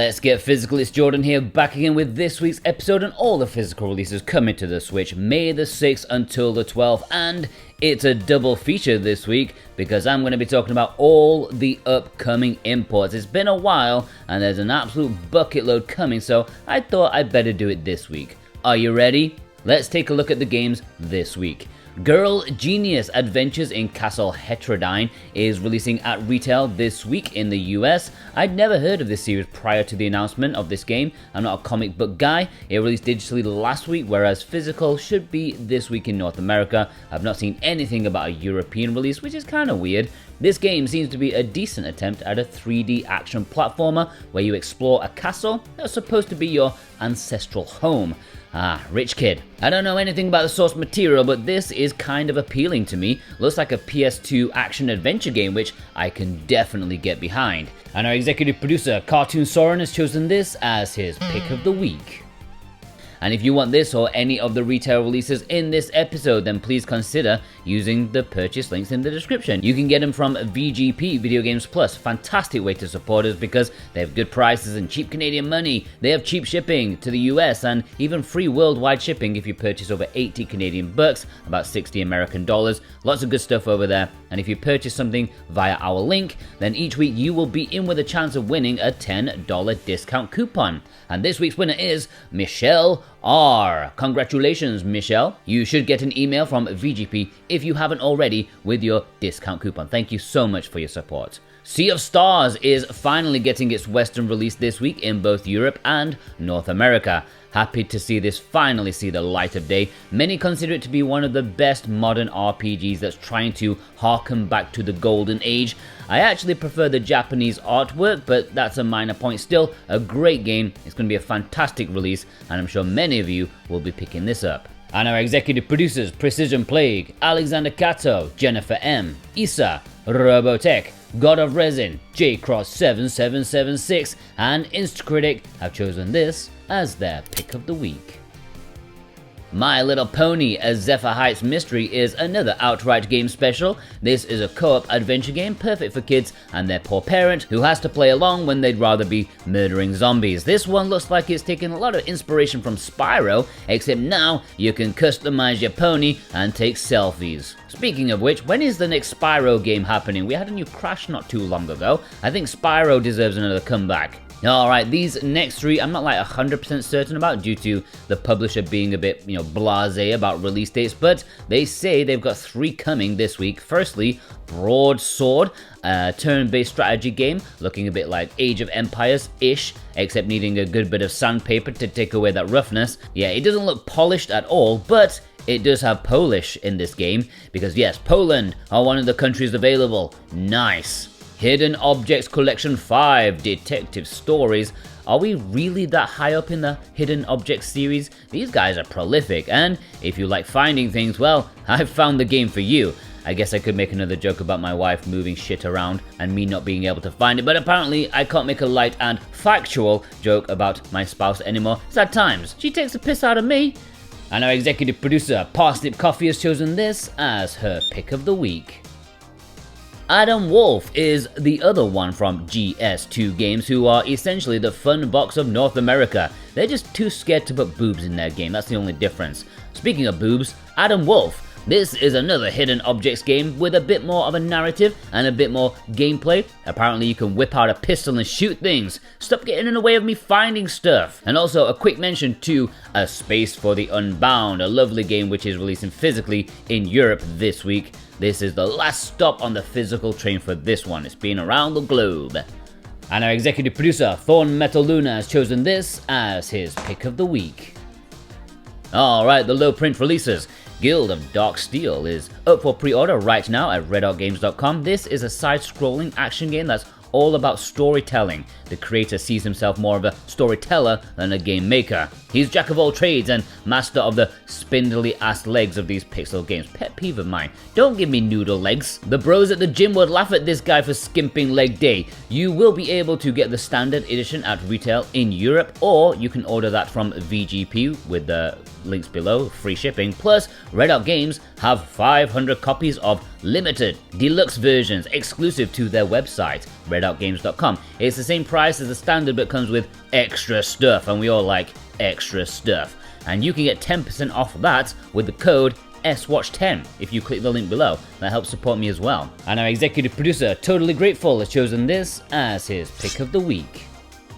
Let's get physical, it's Jordan here, back again with this week's episode and all the physical releases coming to the Switch May the 6th until the 12th, and it's a double feature this week because I'm going to be talking about all the upcoming imports. It's been a while and there's an absolute bucket load coming, so I thought I'd better do it this week. Are you ready? Let's take a look at the games this week. Girl Genius Adventures in Castle Heterodyne is releasing at retail this week in the US. I'd never heard of this series prior to the announcement of this game. I'm not a comic book guy. It released digitally last week, whereas physical should be this week in North America. I've not seen anything about a European release, which is kind of weird. This game seems to be a decent attempt at a 3D action platformer where you explore a castle that's supposed to be your ancestral home. Ah, rich kid. I don't know anything about the source material, but this is kind of appealing to me. Looks like a PS2 action-adventure game, which I can definitely get behind. And our executive producer, Cartoon Soren, has chosen this as his pick of the week. And if you want this or any of the retail releases in this episode, then please consider using the purchase links in the description. You can get them from VGP Video Games Plus. Fantastic way to support us because they have good prices and cheap Canadian money. They have cheap shipping to the US and even free worldwide shipping if you purchase over 80 Canadian bucks, about 60 American dollars. Lots of good stuff over there. And if you purchase something via our link, then each week you will be in with a chance of winning a $10 discount coupon. And this week's winner is Michelle R. Congratulations, Michelle. You should get an email from VGP if you haven't already with your discount coupon. Thank you so much for your support. Sea of Stars is finally getting its Western release this week in both Europe and North America. Happy to see this finally see the light of day. Many consider it to be one of the best modern RPGs that's trying to harken back to the golden age. I actually prefer the Japanese artwork, but that's a minor point. Still, a great game. It's going to be a fantastic release, and I'm sure many of you will be picking this up. And our executive producers, Precision Plague, Alexander Kato, Jennifer M, Issa, Robotech, God of Resin, JCross7776, and Instacritic have chosen this as their pick of the week. My Little Pony: A Zephyr Heights Mystery is another outright game special. This is a co-op adventure game perfect for kids and their poor parent who has to play along when they'd rather be murdering zombies. This one looks like it's taking a lot of inspiration from Spyro, except now you can customize your pony and take selfies. Speaking of which, when is the next Spyro game happening? We had a new Crash not too long ago. I think Spyro deserves another comeback. Alright, these next three I'm not like 100% certain about due to the publisher being a bit, blasé about release dates, but they say they've got three coming this week. Firstly, Broadsword, a turn-based strategy game looking a bit like Age of Empires-ish, except needing a good bit of sandpaper to take away that roughness. Yeah, it doesn't look polished at all, but it does have Polish in this game, because yes, Poland are one of the countries available. Nice. Hidden Objects Collection 5 Detective Stories. Are we really that high up in the Hidden Objects series? These guys are prolific, and if you like finding things, well, I've found the game for you. I guess I could make another joke about my wife moving shit around and me not being able to find it, but apparently I can't make a light and factual joke about my spouse anymore. Sad times. She takes the piss out of me. And our executive producer, Parsnip Coffee, has chosen this as her pick of the week. Adam Wolfe is the other one from GS2 Games, who are essentially the fun box of North America. They're just too scared to put boobs in their game, that's the only difference. Speaking of boobs, Adam Wolfe. This is another Hidden Objects game with a bit more of a narrative and a bit more gameplay. Apparently you can whip out a pistol and shoot things. Stop getting in the way of me finding stuff. And also a quick mention to A Space For The Unbound, a lovely game which is releasing physically in Europe this week. This is the last stop on the physical train for this one. It's been around the globe. And our executive producer, Thorn Metal Luna, has chosen this as his pick of the week. Alright, the low print releases. Guild of Darksteel is up for pre-order right now at redoutgames.com. This is a side-scrolling action game that's all about storytelling. The creator sees himself more of a storyteller than a game maker. He's jack of all trades and master of the spindly ass legs of these pixel games. Pet peeve of mine. Don't give me noodle legs. The bros at the gym would laugh at this guy for skimping leg day. You will be able to get the standard edition at retail in Europe, or you can order that from VGP with the links below, free shipping. Plus, RedOut Games have 500 copies of limited, deluxe versions exclusive to their website, redoutgames.com. It's the same price as the standard but comes with extra stuff, and we all like extra stuff. And you can get 10% off that with the code SWatch10 if you click the link below. That helps support me as well. And our executive producer, Totally Grateful, has chosen this as his pick of the week.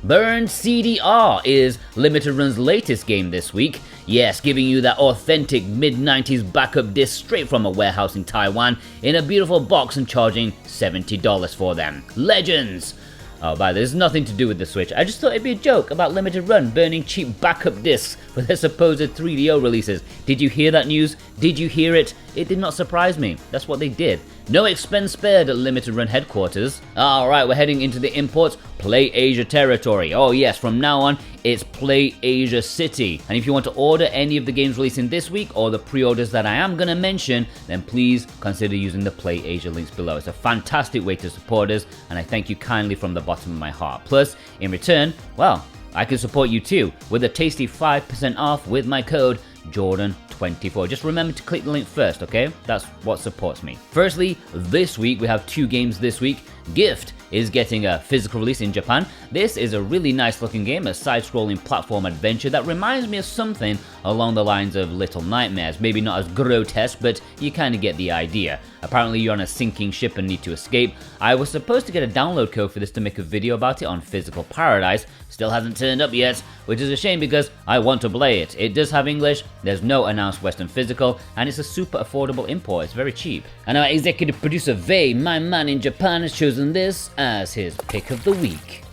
Burned CDR is Limited Run's latest game this week. Yes, giving you that authentic mid-90s backup disc straight from a warehouse in Taiwan in a beautiful box and charging $70 for them. Legends! Oh, by the way, there's nothing to do with the Switch. I just thought it'd be a joke about Limited Run burning cheap backup discs for their supposed 3DO releases. Did you hear that news? Did you hear it? It did not surprise me. That's what they did. No expense spared at Limited Run headquarters. Alright, we're heading into the imports Play Asia territory. Oh yes, from now on, it's Play Asia City. And if you want to order any of the games releasing this week or the pre-orders that I am going to mention, then please consider using the Play Asia links below. It's a fantastic way to support us, and I thank you kindly from the bottom of my heart. Plus, in return, well, I can support you too with a tasty 5% off with my code Jordan24. Just remember to click the link first, okay? That's what supports me. Firstly, this week we have 2 games this week. Gift is getting a physical release in Japan. This is a really nice looking game, a side-scrolling platform adventure that reminds me of something along the lines of Little Nightmares. Maybe not as grotesque, but you kind of get the idea. Apparently you're on a sinking ship and need to escape. I was supposed to get a download code for this to make a video about it on Physical Paradise. Still hasn't turned up yet, which is a shame because I want to play it. It does have English, there's no announced Western physical, and it's a super affordable import. It's very cheap. And our executive producer Vei, my man in Japan, has chosen this as his pick of the week.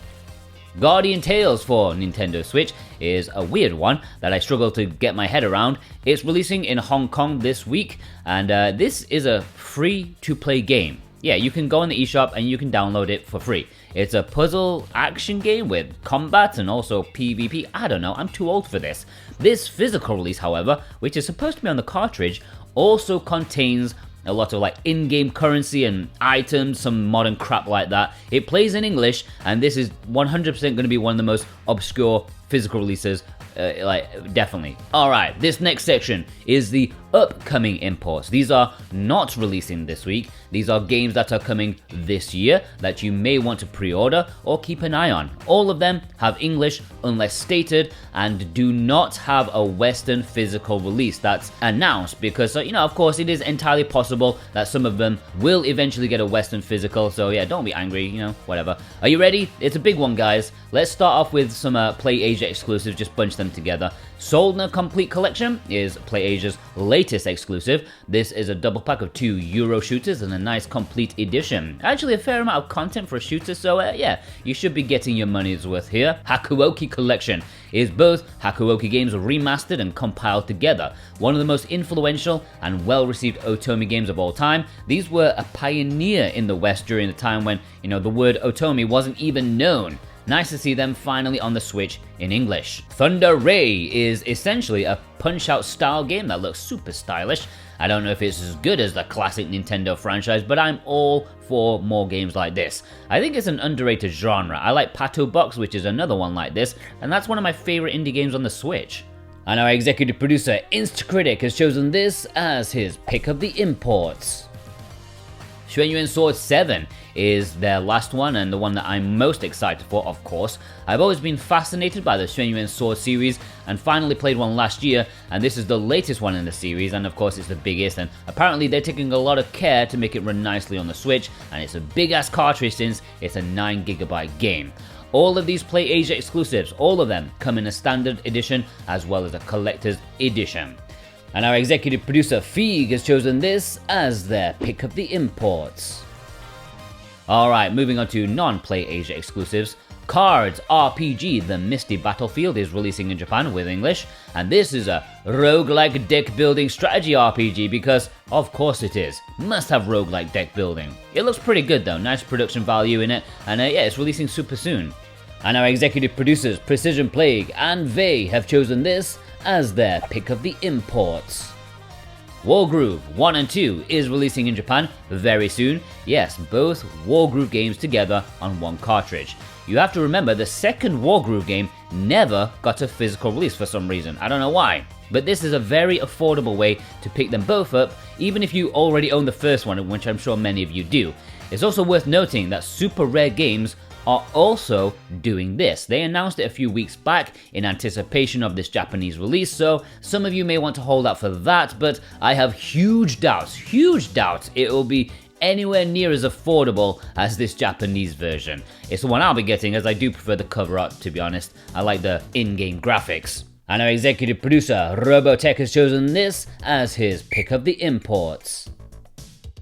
Guardian Tales for Nintendo Switch is a weird one that I struggle to get my head around. It's releasing in Hong Kong this week, and this is a free-to-play game. Yeah, you can go on the eShop and you can download it for free. It's a puzzle action game with combat and also PvP. I don't know, I'm too old for this. This physical release, however, which is supposed to be on the cartridge, also contains a lot of like in-game currency and items, some modern crap like that. It plays in English, and this is 100% going to be one of the most obscure physical releases, definitely. Alright, this next section is the upcoming imports. These are not releasing this week. These are games that are coming this year that you may want to pre-order or keep an eye on. All of them have English unless stated and do not have a Western physical release that's announced because, of course, it is entirely possible that some of them will eventually get a Western physical. So yeah, don't be angry, whatever. Are you ready? It's a big one, guys. Let's start off with some Play Asia exclusives, just bunch them together. Soldner Complete Collection is Play Asia's latest exclusive. This is a double pack of 2 Euro shooters and a nice complete edition. Actually a fair amount of content for a shooter, so yeah, you should be getting your money's worth here. Hakuoki Collection is both Hakuoki games remastered and compiled together. One of the most influential and well-received Otomi games of all time. These were a pioneer in the West during the time when, the word Otomi wasn't even known. Nice to see them finally on the Switch in English. Thunder Ray is essentially a Punch-Out style game that looks super stylish. I don't know if it's as good as the classic Nintendo franchise, but I'm all for more games like this. I think it's an underrated genre. I like Pato Box, which is another one like this, and that's one of my favorite indie games on the Switch. And our executive producer, Instacritic, has chosen this as his pick of the imports. Xuan Sword 7 is their last one and the one that I'm most excited for, of course. I've always been fascinated by the Xuan Sword series and finally played one last year, and this is the latest one in the series, and of course it's the biggest, and apparently they're taking a lot of care to make it run nicely on the Switch, and it's a big ass cartridge since it's a 9GB game. All of these Play Asia exclusives, all of them come in a standard edition as well as a collector's edition. And our executive producer Feig has chosen this as their pick of the imports. Alright, moving on to non-Play Asia exclusives. C.A.R.D.S RPG The Misty Battlefield is releasing in Japan with English, and this is a roguelike deck building strategy RPG because of course it is. Must have roguelike deck building. It looks pretty good though, nice production value in it, and yeah, it's releasing super soon. And our executive producers Precision Plague and Vei have chosen this as their pick of the imports. Wargroove 1 and 2 is releasing in Japan very soon. Yes, both Wargroove games together on one cartridge. You have to remember the second Wargroove game never got a physical release for some reason. I don't know why. but this is a very affordable way to pick them both up, even if you already own the first one, which I'm sure many of you do. It's also worth noting that Super Rare Games are also doing this. They announced it a few weeks back in anticipation of this Japanese release, so some of you may want to hold out for that, but I have huge doubts it will be anywhere near as affordable as this Japanese version. It's the one I'll be getting, as I do prefer the cover art, to be honest. I like the in-game graphics. And our executive producer, Robotech, has chosen this as his pick of the imports.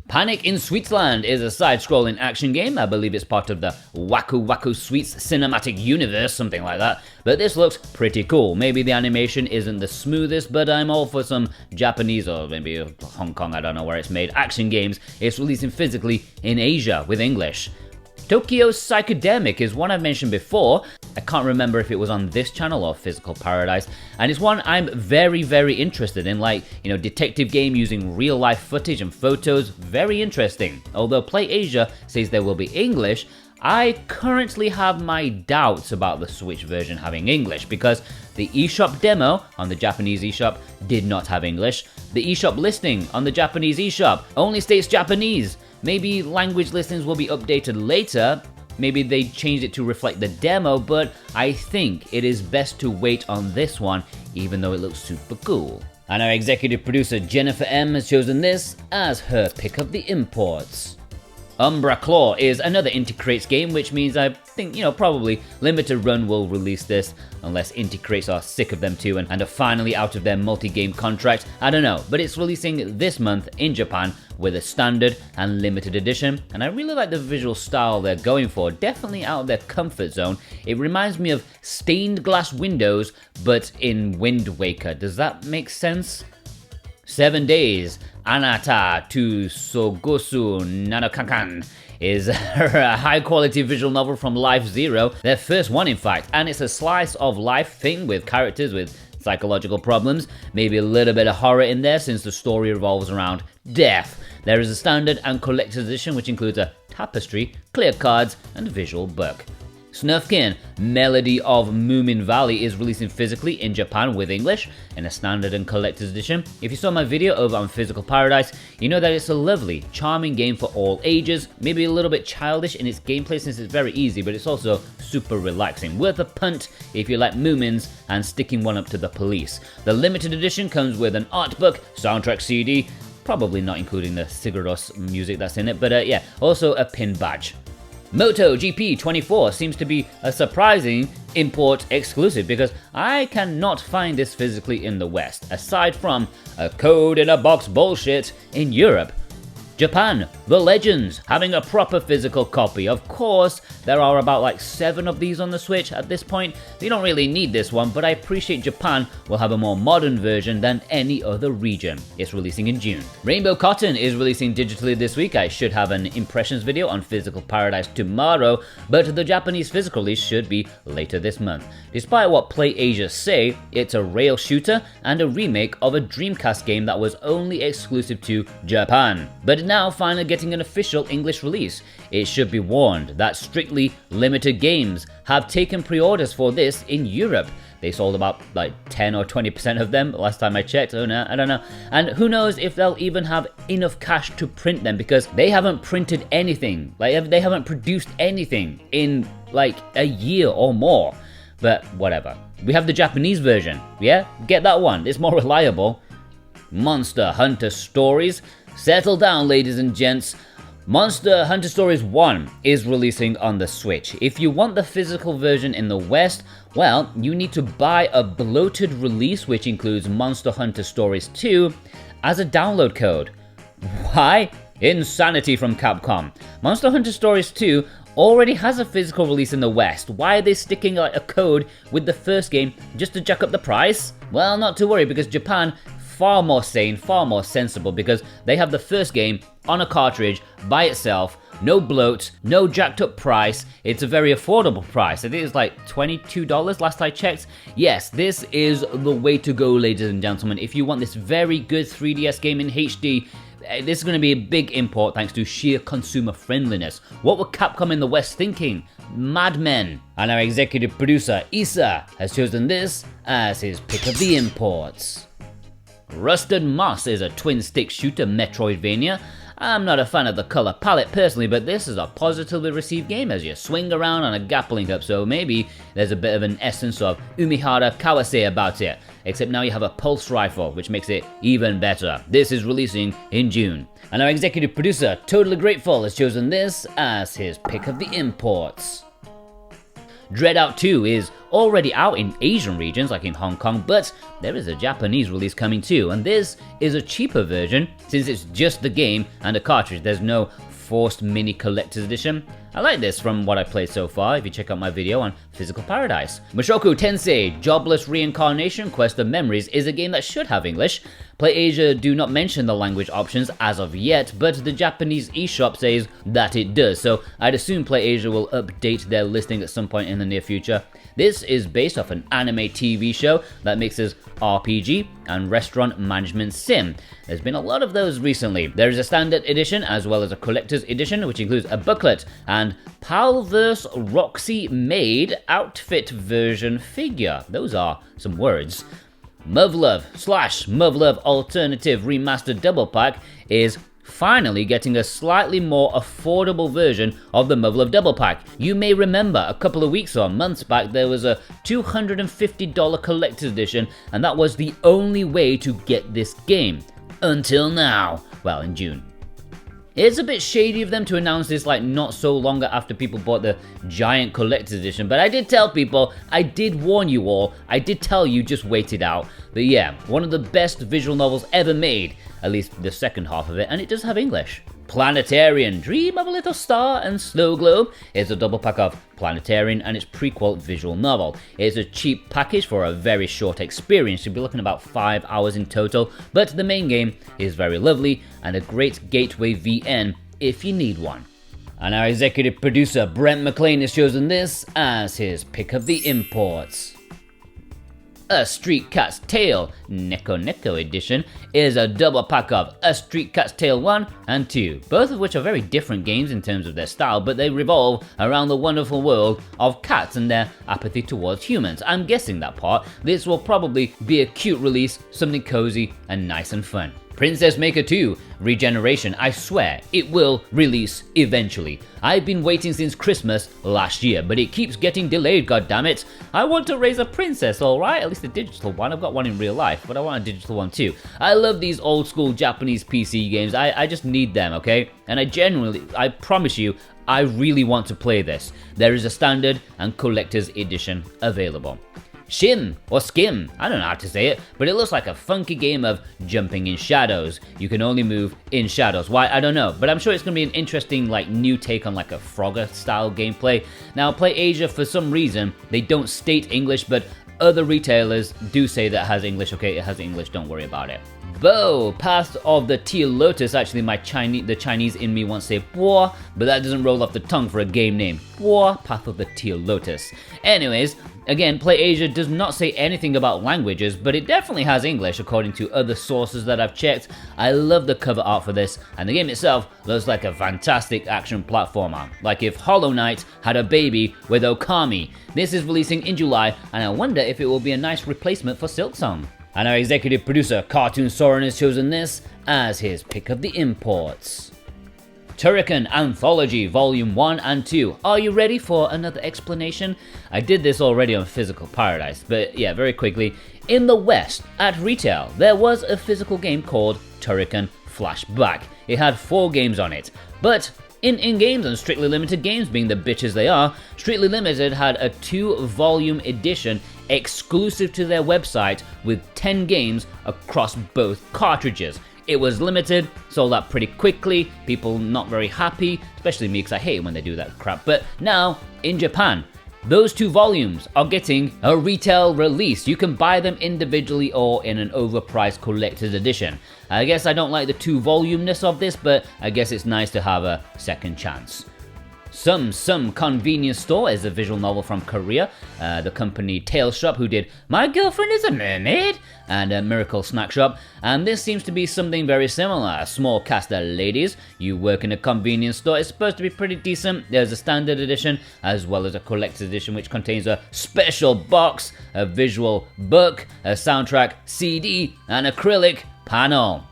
Panic in Sweetsland is a side-scrolling action game. I believe it's part of the Waku Waku Sweets cinematic universe, something like that. But this looks pretty cool. Maybe the animation isn't the smoothest, but I'm all for some Japanese, or maybe Hong Kong, I don't know where it's made, action games. It's releasing physically in Asia with English. Tokyo's Psychodemic is one I've mentioned before. I can't remember if it was on this channel or Physical Paradise, and it's one I'm very, very interested in, like, detective game using real life footage and photos, very interesting. Although Play Asia says there will be English, I currently have my doubts about the Switch version having English, because the eShop demo on the Japanese eShop did not have English. The eShop listing on the Japanese eShop only states Japanese. Maybe language listings will be updated later, maybe they changed it to reflect the demo, but I think it is best to wait on this one, even though it looks super cool. And our executive producer Jennifer M has chosen this as her pick of the imports. Umbraclaw is another Inti Creates game, which means I think, probably Limited Run will release this, unless Inti Creates are sick of them too and are finally out of their multi-game contract. I don't know, but it's releasing this month in Japan with a standard and limited edition, and I really like the visual style they're going for, definitely out of their comfort zone. It reminds me of stained glass windows, but in Wind Waker. Does that make sense? 7 Days, Anata to Sogosu Nanokankan is a high-quality visual novel from Life Zero, their first one in fact, and it's a slice of life thing with characters with psychological problems, maybe a little bit of horror in there since the story revolves around death. There is a standard and collector's edition which includes a tapestry, clear cards, and a visual book. Snufkin, Melody of Moomin Valley is releasing physically in Japan with English in a standard and collector's edition. If you saw my video over on Physical Paradise, you know that it's a lovely, charming game for all ages, maybe a little bit childish in its gameplay since it's very easy, but it's also super relaxing. Worth a punt if you like Moomins and sticking one up to the police. The limited edition comes with an art book, soundtrack CD, probably not including the Sigaros music that's in it, but yeah, also a pin badge. Moto GP 24 seems to be a surprising import exclusive because I cannot find this physically in the West, aside from a code in a box bullshit in Europe. Japan, The Legends, having a proper physical copy. Of course, there are about like 7 of these on the Switch at this point. You don't really need this one, but I appreciate Japan will have a more modern version than any other region. It's releasing in June. Rainbow Cotton is releasing digitally this week. I should have an impressions video on Physical Paradise tomorrow, but the Japanese physical release should be later this month. Despite what Play Asia say, it's a rail shooter and a remake of a Dreamcast game that was only exclusive to Japan, but now finally getting an official English release. It should be warned that strictly limited games have taken pre-orders for this in Europe. They sold about like 10 or 20% of them last time I checked. Oh no, I don't know. And who knows if they'll even have enough cash to print them, because they haven't printed anything. Like, they haven't produced anything in like a year or more. But whatever. We have the Japanese version. Yeah, get that one. It's more reliable. Monster Hunter Stories. Settle down, ladies and gents. Monster Hunter Stories 1 is releasing on the Switch. If you want the physical version in the West, well, you need to buy a bloated release which includes Monster Hunter Stories 2 as a download code. Why? Insanity from Capcom. Monster Hunter Stories 2 already has a physical release in the West. Why are they sticking like a code with the first game just to jack up the price? Well, not to worry, because Japan, far more sane, far more sensible, because they have the first game on a cartridge by itself, no bloat, no jacked up price. It's a very affordable price. I think it's like $22 last I checked. Yes, this is the way to go, ladies and gentlemen. If you want this very good 3DS game in HD, this is going to be a big import thanks to sheer consumer friendliness. What were Capcom in the West thinking? Madmen. And our executive producer, Issa, has chosen this as his pick of the imports. Rusted Moss is a twin-stick shooter Metroidvania. I'm not a fan of the color palette personally, but this is a positively received game as you swing around on a grappling hook, so maybe there's a bit of an essence of Umihara Kawase about it, except now you have a pulse rifle, which makes it even better. This is releasing in June. And our executive producer, Totally Grateful, has chosen this as his pick of the imports. DreadOut 2 is already out in Asian regions like in Hong Kong, but there is a Japanese release coming too, and this is a cheaper version since it's just the game and a cartridge. There's no forced mini collector's edition. I like this from what I played so far if you check out my video on Physical Paradise. Mushoku Tensei Jobless Reincarnation Quest of Memories is a game that should have English. PlayAsia do not mention the language options as of yet, but the Japanese eShop says that it does, so I'd assume PlayAsia will update their listing at some point in the near future. This is based off an anime TV show that mixes RPG and restaurant management sim. There's been a lot of those recently. There is a standard edition as well as a collector's edition, which includes a booklet and Palverse Roxy Made outfit version figure. Those are some words. Muv-Luv / Muv-Luv Alternative Remastered Double Pack is finally getting a slightly more affordable version of the Muv-Luv Double Pack. You may remember a couple of weeks or months back there was a $250 collector's edition, and that was the only way to get this game. Until now. Well, in June. It's a bit shady of them to announce this like not so long after people bought the giant collector's edition, but I did tell people, I did warn you all, I did tell you just wait it out. But yeah, one of the best visual novels ever made, at least the second half of it, and it does have English. Planetarian, Dream of a Little Star and Snow Globe is a double pack of Planetarian and its prequel visual novel. It's a cheap package for a very short experience. You'll be looking about 5 hours in total, but the main game is very lovely and a great gateway VN if you need one. And our executive producer Brent McLean has chosen this as his pick of the imports. A Street Cat's Tale Neko Neko edition is a double pack of A Street Cat's Tale 1 and 2, both of which are very different games in terms of their style, but they revolve around the wonderful world of cats and their apathy towards humans. I'm guessing that part. This will probably be a cute release, something cozy and nice and fun. Princess Maker 2 Regeneration, I swear, it will release eventually. I've been waiting since Christmas last year, but it keeps getting delayed, goddammit. I want to raise a princess, alright? At least a digital one. I've got one in real life, but I want a digital one too. I love these old school Japanese PC games. I just need them, okay? And I promise you, I really want to play this. There is a standard and collector's edition available. SCHiM, or SCHiM, I don't know how to say it, but it looks like a funky game of jumping in shadows. You can only move in shadows. Why? I don't know, but I'm sure it's going to be an interesting new take on like a Frogger style gameplay. Now, PlayAsia, for some reason, they don't state English, but other retailers do say that it has English. Okay, it has English, don't worry about it. Bo, Path of the Teal Lotus. Actually, the Chinese in me wants to say Boa, but that doesn't roll off the tongue for a game name. Boa, Path of the Teal Lotus. Anyways, again, PlayAsia does not say anything about languages, but it definitely has English according to other sources that I've checked. I love the cover art for this, and the game itself looks like a fantastic action platformer. Like if Hollow Knight had a baby with Okami. This is releasing in July, and I wonder if it will be a nice replacement for Silksong. And our executive producer, Cartoon Soren, has chosen this as his pick of the imports. Turrican Anthology Volume 1 and 2. Are you ready for another explanation? I did this already on Physical Paradise, but yeah, very quickly. In the West, at retail, there was a physical game called Turrican Flashback. It had 4 games on it, but in games and Strictly Limited games being the bitches they are, Strictly Limited had a 2-volume edition exclusive to their website with 10 games across both cartridges. It was limited, sold out pretty quickly, people not very happy, especially me because I hate when they do that crap. But now, in Japan, those 2 volumes are getting a retail release. You can buy them individually or in an overpriced collector's edition. I guess I don't like the 2-volumeness of this, but I guess it's nice to have a second chance. Some Convenience Store is a visual novel from Korea, the company Teal Shop, who did My Girlfriend is a Mermaid and Miracle Snack Shop, and this seems to be something very similar. A small cast of ladies, you work in a convenience store. It's supposed to be pretty decent. There's a standard edition as well as a collector's edition, which contains a special box, a visual book, a soundtrack, CD, and acrylic panel.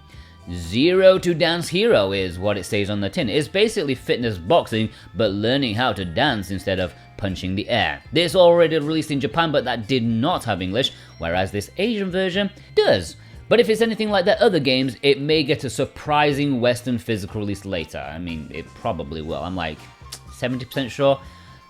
Zero to Dance Hero is what it says on the tin. It's basically fitness boxing, but learning how to dance instead of punching the air. This already released in Japan, but that did not have English, whereas this Asian version does. But if it's anything like their other games, it may get a surprising Western physical release later. I mean, it probably will. I'm like 70% sure.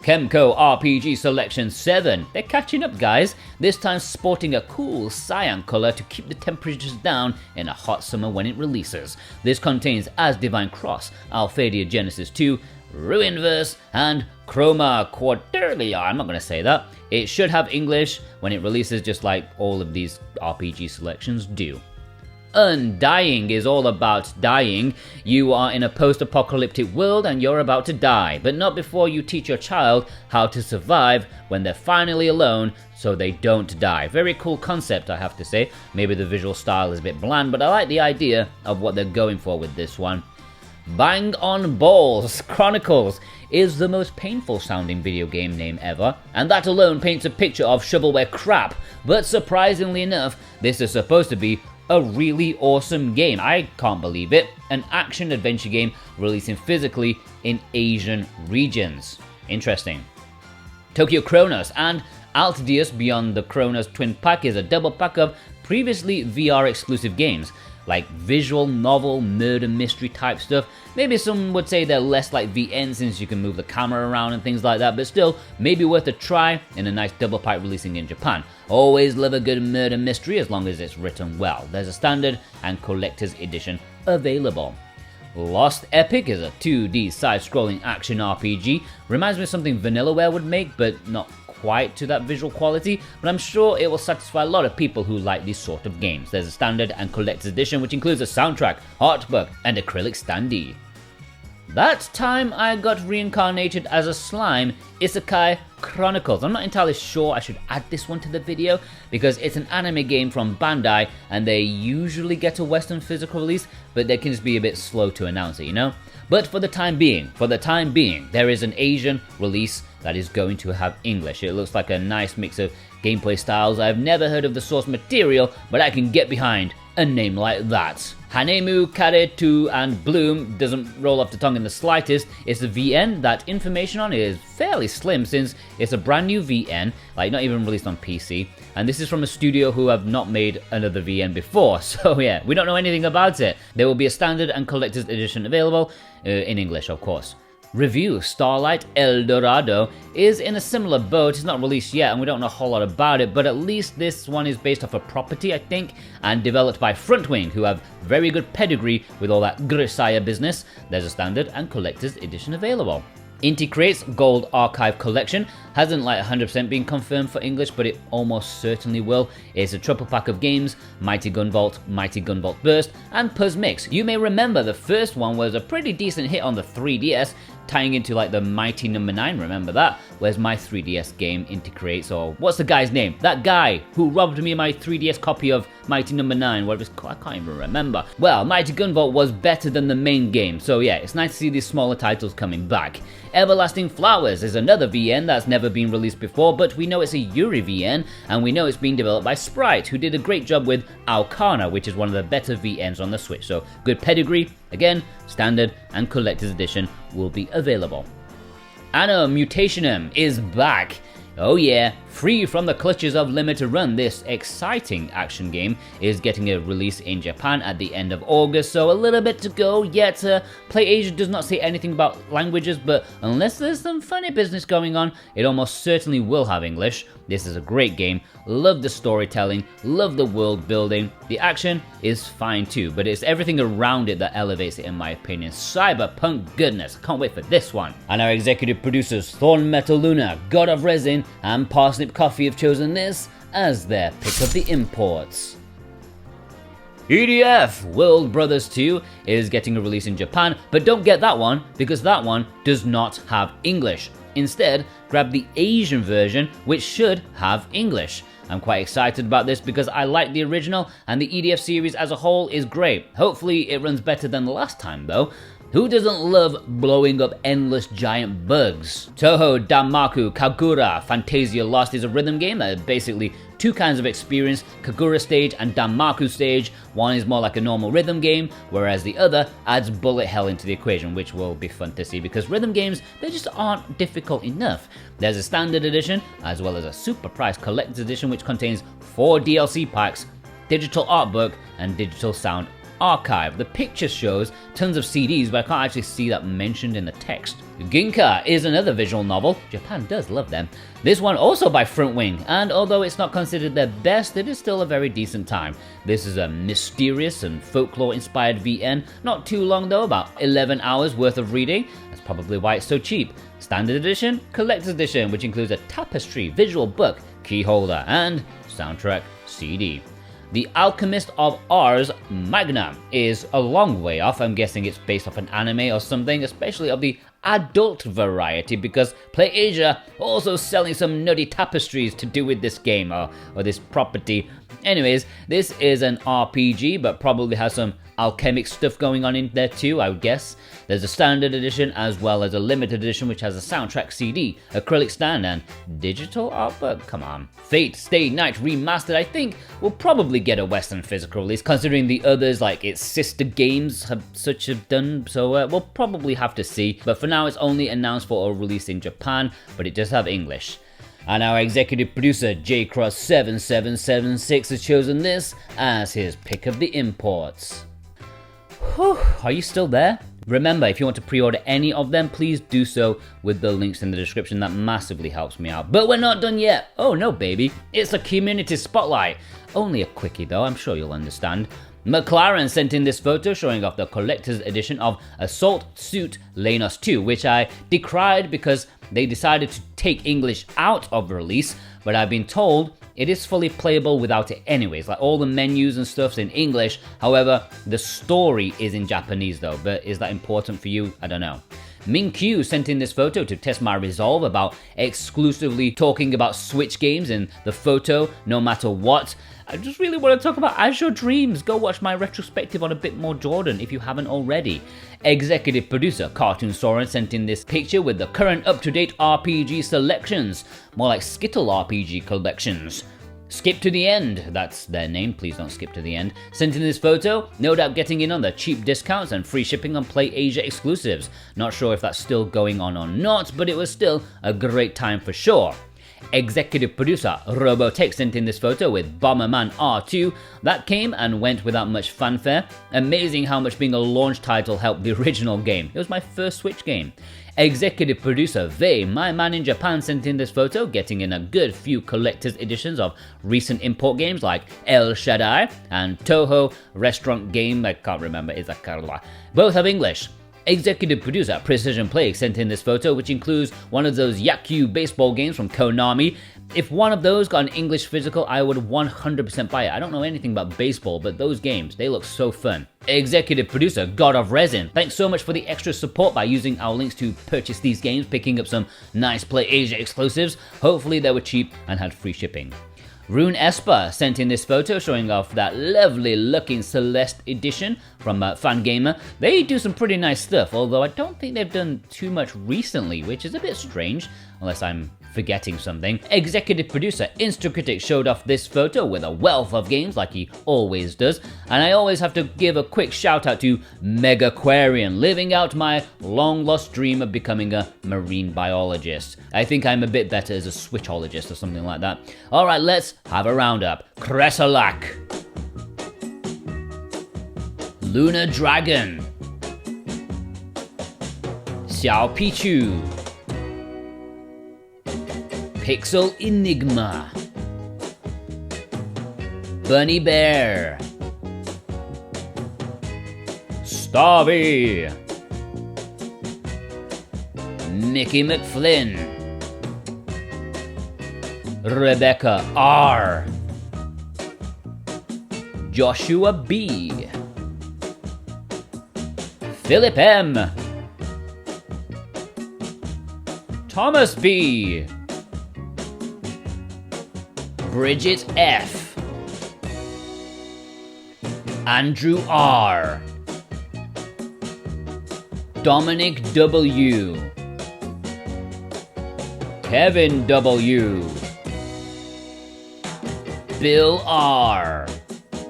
Kemco RPG Selection 7. They're catching up, guys. This time sporting a cool cyan color to keep the temperatures down in a hot summer when it releases. This contains As Divine Cross, Alphadia Genesis 2, Ruinverse, and Chroma Quadrilia. I'm not going to say that. It should have English when it releases, just like all of these RPG selections do. Undying is all about dying. You are in a post-apocalyptic world and you're about to die, but not before you teach your child how to survive when they're finally alone so they don't die. Very cool concept, I have to say. Maybe the visual style is a bit bland, but I like the idea of what they're going for with this one. Bang on Balls Chronicles is the most painful sounding video game name ever, and that alone paints a picture of shovelware crap, but surprisingly enough, this is supposed to be a really awesome game. I can't believe it. An action-adventure game releasing physically in Asian regions. Interesting. Tokyo Chronos and Altideus Beyond the Chronos Twin Pack is a double pack of previously VR exclusive games, like visual novel, murder mystery type stuff. Maybe some would say they're less like VN since you can move the camera around and things like that, but still, maybe worth a try in a nice double pack releasing in Japan. Always love a good murder mystery as long as it's written well. There's a standard and collector's edition available. Lost Epic is a 2D side-scrolling action RPG. Reminds me of something Vanillaware would make, but not quite to that visual quality, but I'm sure it will satisfy a lot of people who like these sort of games. There's a standard and collector's edition which includes a soundtrack, art book, and acrylic standee. That time I got reincarnated as a slime, Isekai Chronicles. I'm not entirely sure I should add this one to the video because it's an anime game from Bandai and they usually get a Western physical release, but they can just be a bit slow to announce it, you know? But for the time being, there is an Asian release that is going to have English. It looks like a nice mix of gameplay styles. I've never heard of the source material, but I can get behind a name like that. Hanaemu Kare 2 and Bloom doesn't roll off the tongue in the slightest. It's a VN that information on it is fairly slim since it's a brand new VN, like not even released on PC. And this is from a studio who have not made another VN before, so yeah, we don't know anything about it. There will be a standard and collector's edition available, in English of course. Revue Starlight El Dorado is in a similar boat. It's not released yet and we don't know a whole lot about it, but at least this one is based off a property, I think, and developed by Frontwing, who have very good pedigree with all that Grisaya business. There's a standard and collector's edition available. Inti Crate's Gold Archive Collection hasn't like 100% been confirmed for English, but it almost certainly will. It's a triple pack of games, Mighty Gunvolt Burst, and Puzz Mix. You may remember the first one was a pretty decent hit on the 3DS, tying into like the Mighty Number 9, remember that? Where's my 3DS game, Inti Crates, or what's the guy's name? That guy who robbed me my 3DS copy of Mighty Number 9, what it was called, I can't even remember. Well, Mighty Gunvolt was better than the main game, so yeah, it's nice to see these smaller titles coming back. Everlasting Flowers is another VN that's never been released before, but we know it's a Yuri VN, and we know it's being developed by Sprite, who did a great job with Aokana, which is one of the better VNs on the Switch, so good pedigree. Again, standard and collector's edition will be available. Anno Mutationum is back. Oh yeah, free from the clutches of Limited Run, this exciting action game is getting a release in Japan at the end of August, so a little bit to go yet. PlayAsia does not say anything about languages, but unless there's some funny business going on, it almost certainly will have English. This is a great game, love the storytelling, love the world building, the action is fine too, but it's everything around it that elevates it in my opinion. Cyberpunk goodness, can't wait for this one. And our executive producers Thorn Metal Luna, God of Resin, and Parsnip Coffee have chosen this as their pick of the imports. EDF World Brothers 2 is getting a release in Japan, but don't get that one because that one does not have English. Instead, grab the Asian version, which should have English. I'm quite excited about this because I like the original and the EDF series as a whole is great. Hopefully it runs better than the last time though. Who doesn't love blowing up endless giant bugs? Touhou Danmaku Kagura Fantasia Lost is a rhythm game that is basically two kinds of experience, Kagura stage and Danmaku stage. One is more like a normal rhythm game, whereas the other adds bullet hell into the equation, which will be fun to see because rhythm games, they just aren't difficult enough. There's a standard edition, as well as a super priced collector's edition which contains 4 DLC packs, digital art book, and digital sound archive. The picture shows tons of CDs, but I can't actually see that mentioned in the text. Ginka is another visual novel. Japan does love them. This one also by Frontwing, and although it's not considered their best, it is still a very decent time. This is a mysterious and folklore-inspired VN. Not too long though, about 11 hours worth of reading. That's probably why it's so cheap. Standard edition, collector's edition, which includes a tapestry, visual book, key holder, and soundtrack CD. The Alchemist of Ars Magna is a long way off. I'm guessing it's based off an anime or something, especially of the adult variety, because PlayAsia also selling some nutty tapestries to do with this game or this property. Anyways, this is an RPG, but probably has some alchemic stuff going on in there too, I would guess. There's a standard edition as well as a limited edition which has a soundtrack CD, acrylic stand, and digital art book. Come on. Fate Stay Night Remastered, I think, will probably get a Western physical release, considering the others, like its sister games, have done, so we'll probably have to see. But for now, it's only announced for a release in Japan, but it does have English. And our executive producer, JCross7776, has chosen this as his pick of the imports. Whew, are you still there? Remember, if you want to pre-order any of them, please do so with the links in the description. That massively helps me out. But we're not done yet. Oh no, baby. It's a community spotlight. Only a quickie though, I'm sure you'll understand. McLaren sent in this photo showing off the collector's edition of Assault Suit Lanos 2, which I decried because they decided to take English out of the release, but I've been told it is fully playable without it anyways, like all the menus and stuff's in English. However, the story is in Japanese though, but is that important for you? I don't know. Minkyu sent in this photo to test my resolve about exclusively talking about Switch games in the photo, no matter what. I just really want to talk about Azure Dreams. Go watch my retrospective on A Bit More Jordan if you haven't already. Executive producer Cartoon Soren sent in this picture with the current up-to-date RPG selections, more like Skittle RPG collections. Skip to the End, that's their name, please don't skip to the end, sent in this photo, no doubt getting in on the cheap discounts and free shipping on PlayAsia exclusives. Not sure if that's still going on or not, but it was still a great time for sure. Executive producer Robotech sent in this photo with Bomberman R2. That came and went without much fanfare. Amazing how much being a launch title helped the original game. It was my first Switch game. Executive producer Vei, my man in Japan, sent in this photo, getting in a good few collector's editions of recent import games like El Shaddai and Toho restaurant game, I can't remember, Izakarwa. Both have English. Executive producer Precision Play sent in this photo, which includes one of those Yakyu baseball games from Konami. If one of those got an English physical, I would 100% buy it. I don't know anything about baseball, but those games, they look so fun. Executive producer God of Resin, thanks so much for the extra support by using our links to purchase these games, picking up some nice PlayAsia exclusives. Hopefully they were cheap and had free shipping. Rune Esper sent in this photo showing off that lovely looking Celeste edition from Fangamer. They do some pretty nice stuff, although I don't think they've done too much recently, which is a bit strange, unless I'm forgetting something. Executive producer Instacritic showed off this photo with a wealth of games like he always does, and I always have to give a quick shout out to Megaquarian, living out my long lost dream of becoming a marine biologist. I think I'm a bit better as a switchologist or something like that. Alright, let's have a roundup. Kresalak, Lunar Dragon, Xiao Pichu, Pixel Enigma, Bunny Bear, Starvey, Mickey McFlynn, Rebecca R, Joshua B, Philip M, Thomas B, Bridget F, Andrew R, Dominic W, Kevin W, Bill R.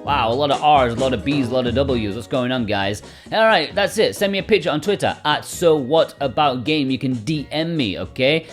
Wow, a lot of R's, a lot of B's, a lot of W's. What's going on, guys? Alright, that's it. Send me a picture on Twitter at SoWhatAboutGame. You can DM me, okay?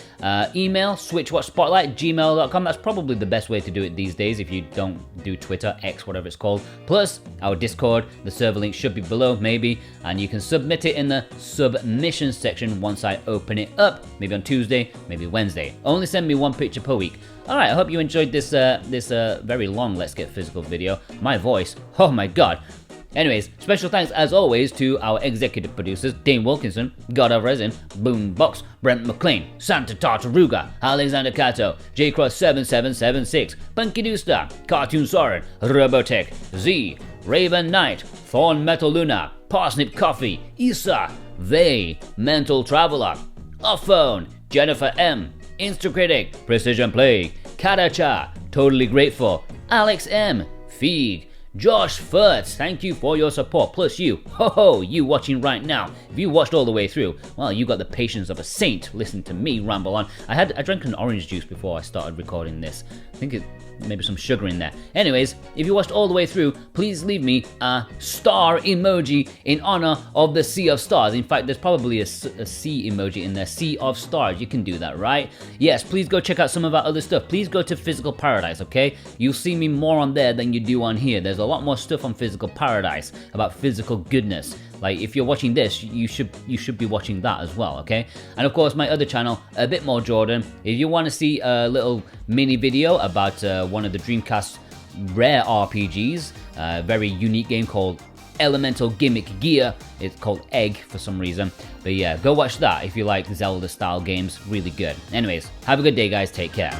Email, switchwatchspotlight@gmail.com. That's probably the best way to do it these days if you don't do Twitter, X, whatever it's called. Plus, our Discord, the server link should be below, maybe. And you can submit it in the submission section once I open it up. Maybe on Tuesday, maybe Wednesday. Only send me one picture per week. Alright, I hope you enjoyed this very long Let's Get Physical video. My voice, oh my god. Anyways, special thanks as always to our executive producers, Dane Wilkinson, God of Resin, Boombox, Brent McLean, Santa Tartaruga, Alexander Cato, JCross7776, Punky Dooster, Cartoon Soren, Robotech, Z, Raven Knight, Thorn Metal Luna, Parsnip Coffee, Issa, They, Mental Traveler, Offphone, Jennifer M, Instacritic, Precision Plague, Kadacha, Totally Grateful, Alex M, Feig, Josh Furtz, thank you for your support, plus you, you watching right now. If you watched all the way through, well, you got the patience of a saint. Listen to me ramble on. I drank an orange juice before I started recording this. I think it maybe some sugar in there. Anyways, if you watched all the way through, please leave me a star emoji in honor of the Sea of Stars. In fact, there's probably a sea emoji in there, Sea of Stars. You can do that, right? Yes, please go check out some of our other stuff. Please go to Physical Paradise, okay? You'll see me more on there than you do on here. There's a lot more stuff on Physical Paradise about physical goodness. Like, if you're watching this, you should be watching that as well, okay? And of course, my other channel, A Bit More Jordan. If you want to see a little mini video about one of the Dreamcast rare RPGs, a very unique game called Elemental Gimmick Gear. It's called Egg for some reason. But yeah, go watch that if you like Zelda-style games. Really good. Anyways, have a good day, guys. Take care.